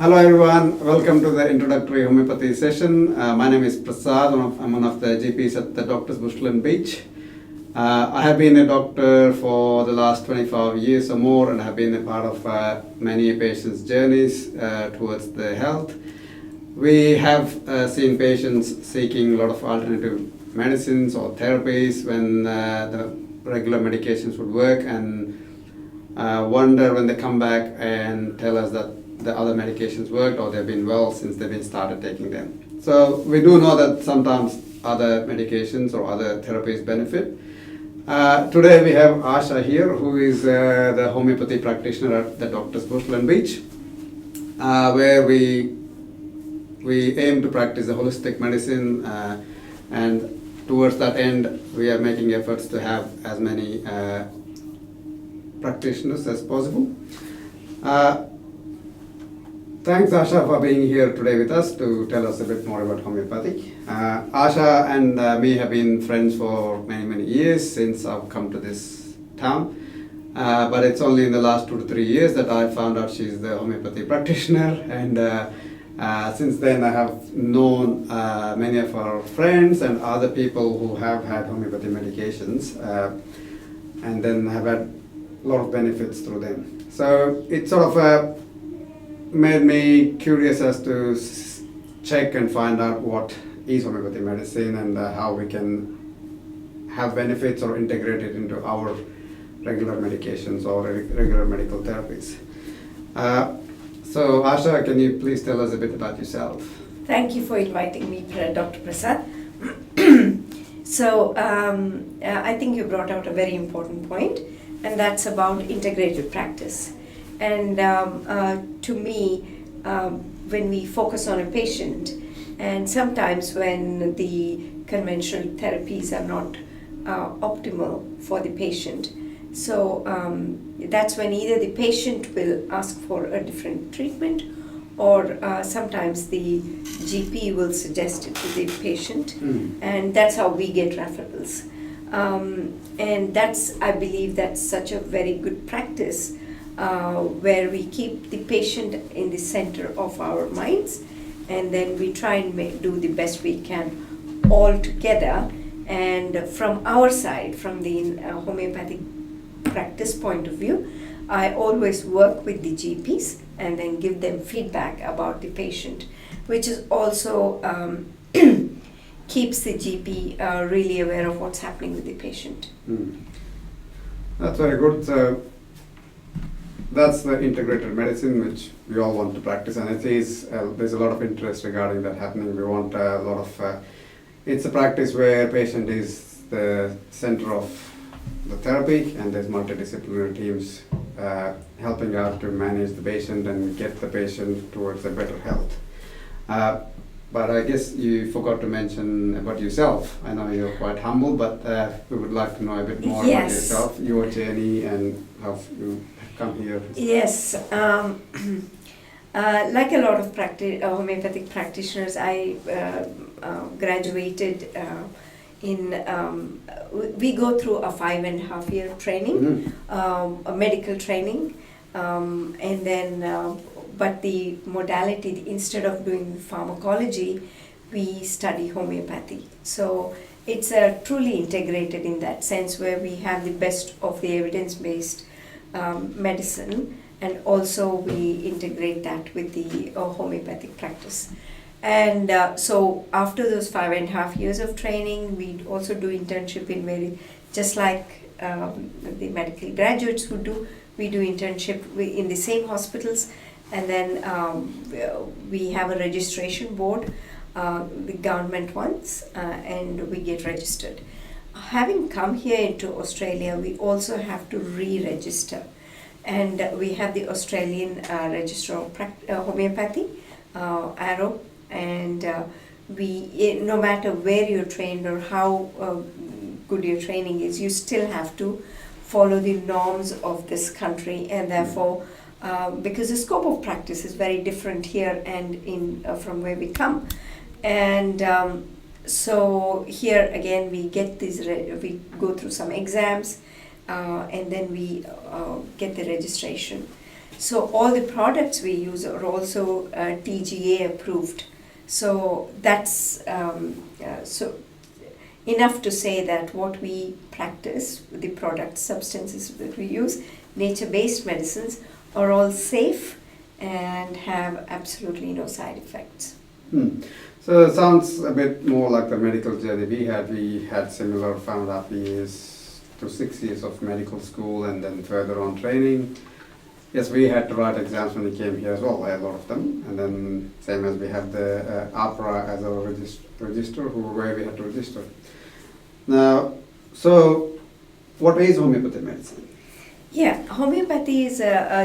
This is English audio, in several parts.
Hello everyone, welcome to the introductory homeopathy session. My name is Prasad, I'm one of the GPs at the Doctors Bushland Beach. I have been a doctor for the last 25 years or more, and have been a part of many patients' journeys towards their health. We have seen patients seeking a lot of alternative medicines or therapies when the regular medications would work, and wonder when they come back and tell us that the other medications worked or they've been well since they've been started taking them. So we do know that sometimes other medications or other therapies benefit. Today we have Asha here, who is the homeopathy practitioner at the Doctors Bushland Beach, where we aim to practice a holistic medicine, and towards that end we are making efforts to have as many practitioners as possible. Thanks, Asha, for being here today with us to tell us a bit more about homeopathy. Asha and me have been friends for many years since I've come to this town, but it's only in the last 2 to 3 years that I found out she's the homeopathy practitioner, and since then I have known many of our friends and other people who have had homeopathy medications, and then have had a lot of benefits through them. So it sort of made me curious as to check and find out what is homeopathy medicine and how we can have benefits or integrate it into our regular medications or regular medical therapies. So Asha, can you please tell us a bit about yourself? Thank you for inviting me, Dr. Prasad. So I think you brought out a very important point, and that's about integrative practice. And to me, when we focus on a patient, and sometimes when the conventional therapies are not optimal for the patient, so that's when either the patient will ask for a different treatment, or sometimes the GP will suggest it to the patient, and that's how we get referrals. And I believe that's such a very good practice, where we keep the patient in the center of our minds, and then we try and do the best we can all together. And from our side, from the homeopathic practice point of view, I always work with the GPs and then give them feedback about the patient, which is also keeps the GP really aware of what's happening with the patient. That's very good. So that's the integrated medicine which we all want to practice, and it is there's a lot of interest regarding that happening. We want a lot of it's a practice where patient is the center of the therapy, and there's multidisciplinary teams helping out to manage the patient and get the patient towards a better health. But I guess you forgot to mention about yourself. I know you're quite humble, but we would like to know a bit more about yourself, your journey, and how you come here. Yes, like a lot of homeopathic practitioners, I graduated we go through a 5.5 year training, a medical training, and then but the modality, instead of doing pharmacology, we study homeopathy. So it's truly integrated in that sense, where we have the best of the evidence-based medicine, and also we integrate that with the homeopathic practice. And so after those 5.5 years of training, we also do internship in just like the medical graduates would do. We do internship in the same hospitals, and then we have a registration board, the government ones, and we get registered. Having come here into Australia, we also have to re-register, and we have the Australian Register of Homeopathy, ARO, and no matter where you're trained or how good your training is, you still have to follow the norms of this country, and therefore because the scope of practice is very different here and from where we come. And so here again we get we go through some exams, and then we get the registration. So all the products we use are also TGA approved. So that's so enough to say that what we practice, the product substances that we use, nature-based medicines, are all safe and have absolutely no side effects. So it sounds a bit more like the medical journey we had. We had similar 5.5 years to 6 years of medical school and then further on training. Yes, we had to write exams when we came here as well, a lot of them. And then same as we have the APRA as our register, where we had to register. Now, so what is homeopathy medicine? Yeah, homeopathy is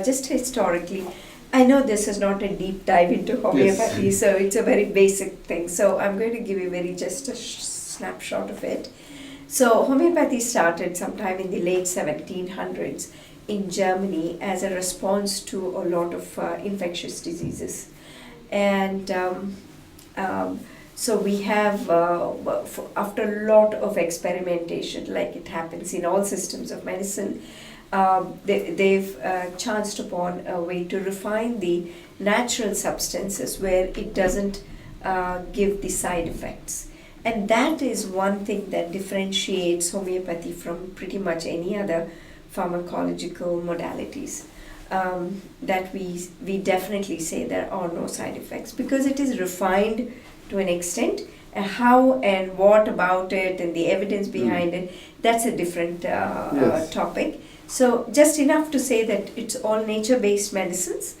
just historically. I know this is not a deep dive into homeopathy, Yes. so it's a very basic thing. So I'm going to give you just a snapshot of it. So homeopathy started sometime in the late 1700s in Germany as a response to a lot of infectious diseases. And so we have, after a lot of experimentation, like it happens in all systems of medicine, they've chanced upon a way to refine the natural substances where it doesn't give the side effects. And that is one thing that differentiates homeopathy from pretty much any other pharmacological modalities. That we definitely say there are no side effects because it is refined to an extent. How and what about it and the evidence behind it, that's a different topic. So just enough to say that it's all nature-based medicines,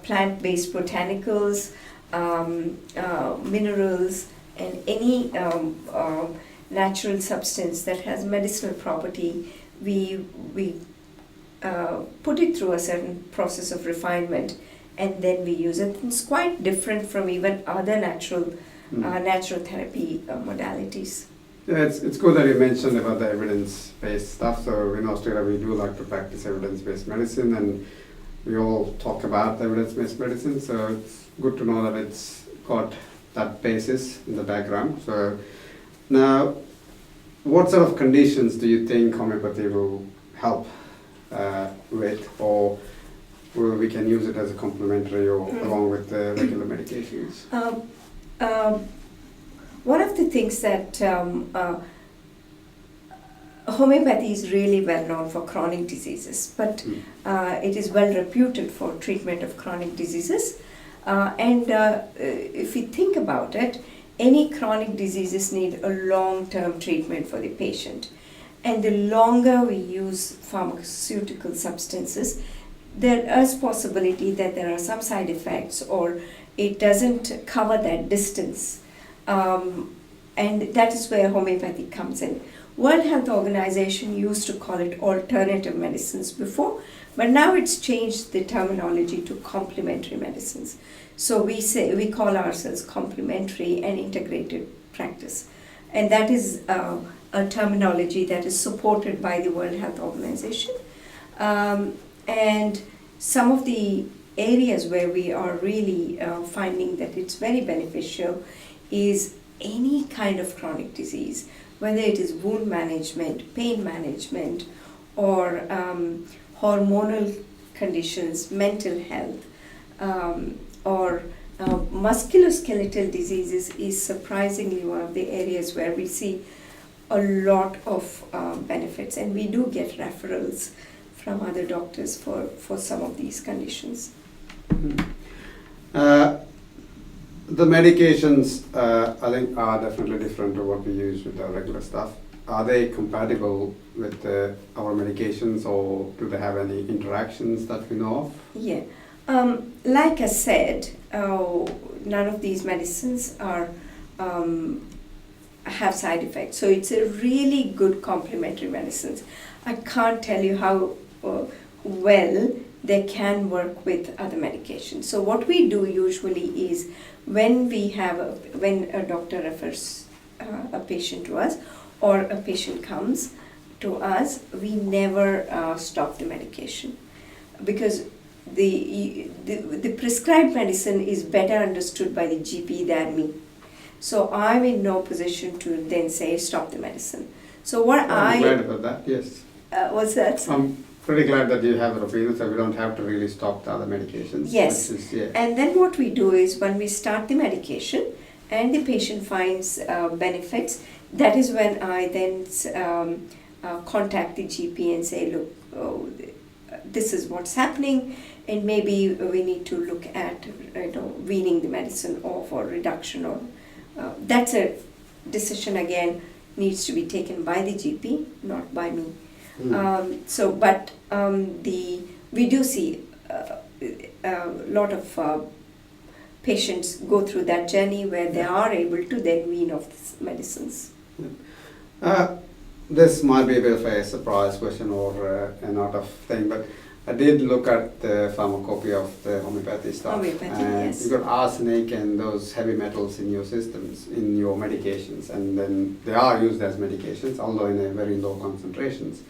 plant-based botanicals, minerals, and any natural substance that has medicinal property. We put it through a certain process of refinement, and then we use it. It's quite different from even other natural therapy modalities. Yeah, it's good that you mentioned about the evidence-based stuff. So in Australia, we do like to practice evidence-based medicine, and we all talk about evidence-based medicine. So it's good to know that it's got that basis in the background. So now, what sort of conditions do you think homeopathy will help with, or we can use it as a complementary or along with the regular medications? One of the things that homeopathy is really well known for chronic diseases, but it is well reputed for treatment of chronic diseases. And if you think about it, any chronic diseases need a long-term treatment for the patient. And the longer we use pharmaceutical substances, there is possibility that there are some side effects or it doesn't cover that distance. And that is where homeopathy comes in. World Health Organization used to call it alternative medicines before, but now it's changed the terminology to complementary medicines. So we call ourselves complementary and integrated practice. And that is a terminology that is supported by the World Health Organization. And some of the areas where we are really finding that it's very beneficial is any kind of chronic disease, whether it is wound management, pain management, or hormonal conditions, mental health, or musculoskeletal diseases is surprisingly one of the areas where we see a lot of benefits, and we do get referrals from other doctors for some of these conditions. The medications, I think, are definitely different to what we use with the regular stuff. Are they compatible with our medications, or do they have any interactions that we know of? Yeah, like I said, none of these medicines are have side effects. So it's a really good complementary medicines. I can't tell you how well they can work with other medications. So what we do usually is when a doctor refers a patient to us or a patient comes to us, we never stop the medication because the prescribed medicine is better understood by the GP than me. So I'm in no position to then say stop the medicine. So what I'm glad about that. Yes. What's that? pretty glad that you have the opinion, so we don't have to really stop the other medications. Yes. Which is, yeah. And then what we do is when we start the medication and the patient finds benefits, that is when I then contact the GP and say, look, this is what's happening, and maybe we need to look at weaning the medicine off or reduction, or that's a decision again needs to be taken by the GP, not by me. We do see a lot of patients go through that journey where they are able to then wean off the medicines. This might be a bit of a surprise question or a not of thing, but I did look at the pharmacopoeia of the homeopathy stuff. Homeopathy, and yes. you got arsenic and those heavy metals in your systems, in your medications, and then they are used as medications, although in a very low concentrations.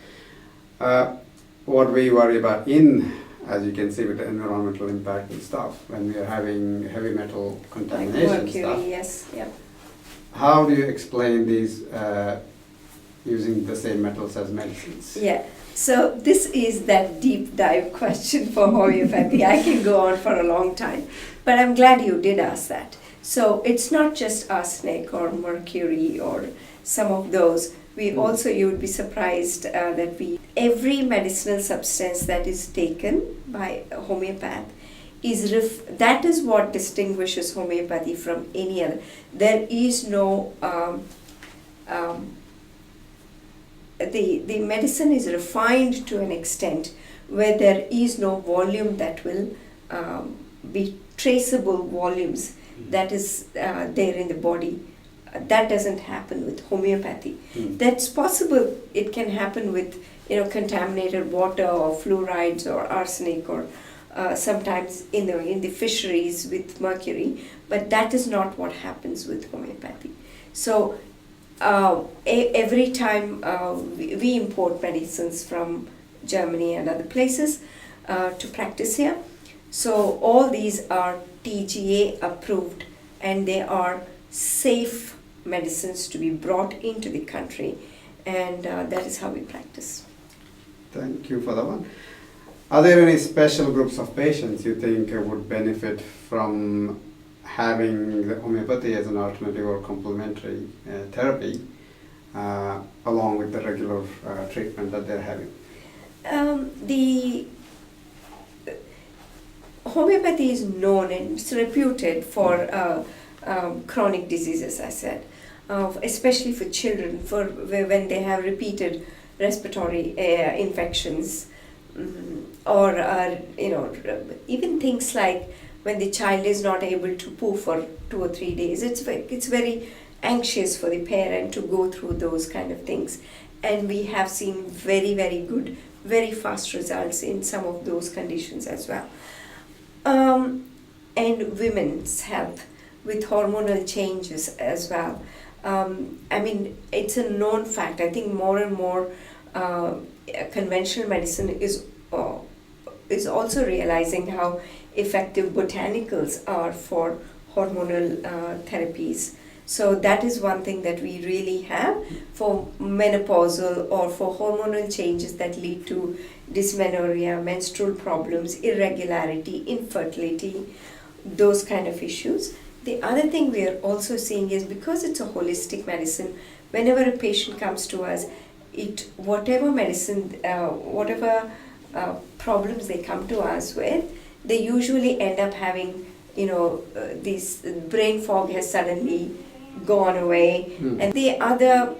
What we worry about as you can see with the environmental impact and stuff, when we are having heavy metal contamination Like mercury, stuff, yes, yeah. how do you explain these using the same metals as medicines? Yeah, so this is that deep dive question for homeopathy. I can go on for a long time, but I'm glad you did ask that. So it's not just arsenic or mercury or some of those. We also, you would be surprised that every medicinal substance that is taken by a homeopath that is what distinguishes homeopathy from any other. There is no the medicine is refined to an extent where there is no volume that will be traceable volumes that is there in the body. That doesn't happen with homeopathy. That's possible. It can happen with contaminated water or fluorides or arsenic or sometimes in the fisheries with mercury, but that is not what happens with homeopathy. So every time we import medicines from Germany and other places to practice here, so all these are TGA approved and they are safe medicines to be brought into the country, and that is how we practice. Thank you for that one. Are there any special groups of patients you think would benefit from having the homeopathy as an alternative or complementary therapy along with the regular treatment that they're having? The homeopathy is known and it's reputed for chronic diseases, I said, especially for children, when they have repeated respiratory infections, or even things like when the child is not able to poo for 2 or 3 days. It's very anxious for the parent to go through those kind of things, and we have seen very, very good, very fast results in some of those conditions as well. And women's health with hormonal changes as well. It's a known fact. I think more and more conventional medicine is also realizing how effective botanicals are for hormonal therapies. So that is one thing that we really have for menopausal or for hormonal changes that lead to dysmenorrhea, menstrual problems, irregularity, infertility, those kind of issues. The other thing we are also seeing is, because it's a holistic medicine, whenever a patient comes to us, whatever problems they come to us with, they usually end up having, this brain fog has suddenly gone away, and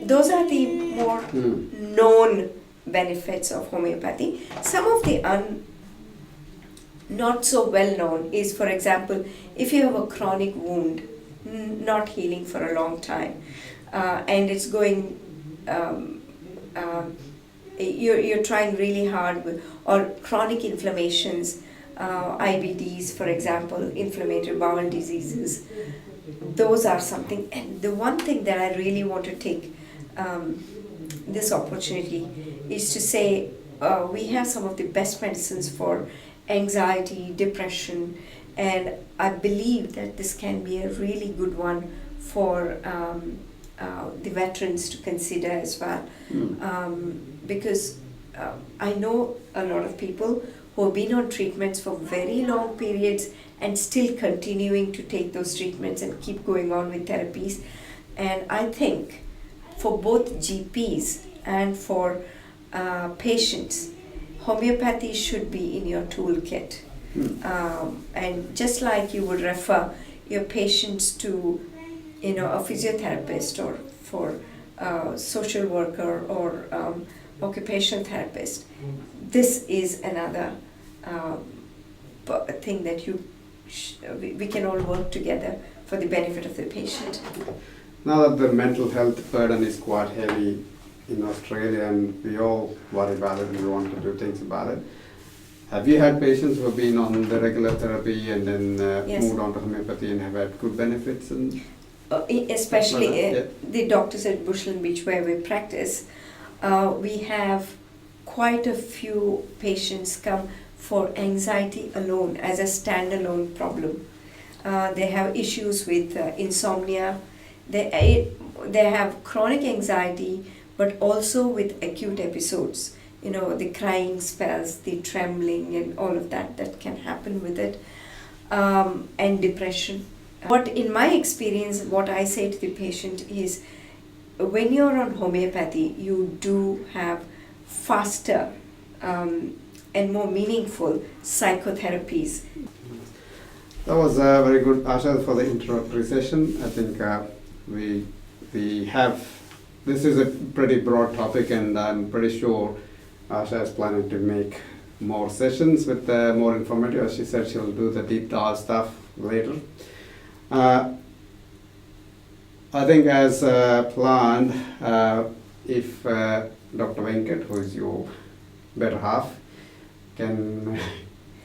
those are the more known benefits of homeopathy. Some of the not so well known is, for example, if you have a chronic wound not healing for a long time, and it's going you're trying really hard with, or chronic inflammations, IBDs, for example, inflammatory bowel diseases, those are something. And the one thing that I really want to take this opportunity is to say we have some of the best medicines for anxiety, depression, and I believe that this can be a really good one for the veterans to consider as well, because I know a lot of people who have been on treatments for very long periods and still continuing to take those treatments and keep going on with therapies. And I think for both GPs and for patients, homeopathy should be in your toolkit. And just like you would refer your patients to, a physiotherapist or for social worker or occupational therapist, this is another thing that we can all work together for the benefit of the patient. Now that the mental health burden is quite heavy in Australia and we all worry about it and we want to do things about it, have you had patients who have been on the regular therapy and then Yes. moved on to homeopathy and have had good benefits? And Especially the doctors at Bushland Beach where we practice, we have quite a few patients come for anxiety alone as a standalone problem. They have issues with insomnia. They have chronic anxiety, but also with acute episodes. The crying spells, the trembling, and all of that can happen with it, and depression. But in my experience, what I say to the patient is, when you're on homeopathy, you do have faster and more meaningful psychotherapies. that was very good, Asha, for the introductory session. I think we have, this is a pretty broad topic and I'm pretty sure Asha is planning to make more sessions with more informative. As she said, she'll do the deep dive stuff later. I think as planned, if Dr. Venkat, who is your better half, can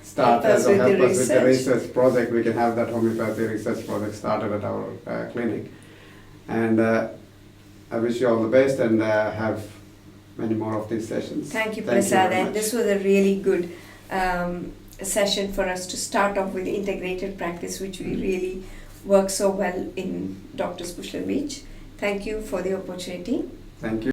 start Help us help with the us with the research. research project, we can have that homeopathy research project started at our clinic. And I wish you all the best and have many more of these sessions. Thank you, Thank you Prasad. very And much. this was a really good session for us to start off with integrated practice, which we really work so well in Doctors Bushland Beach. Thank you for the opportunity. Thank you.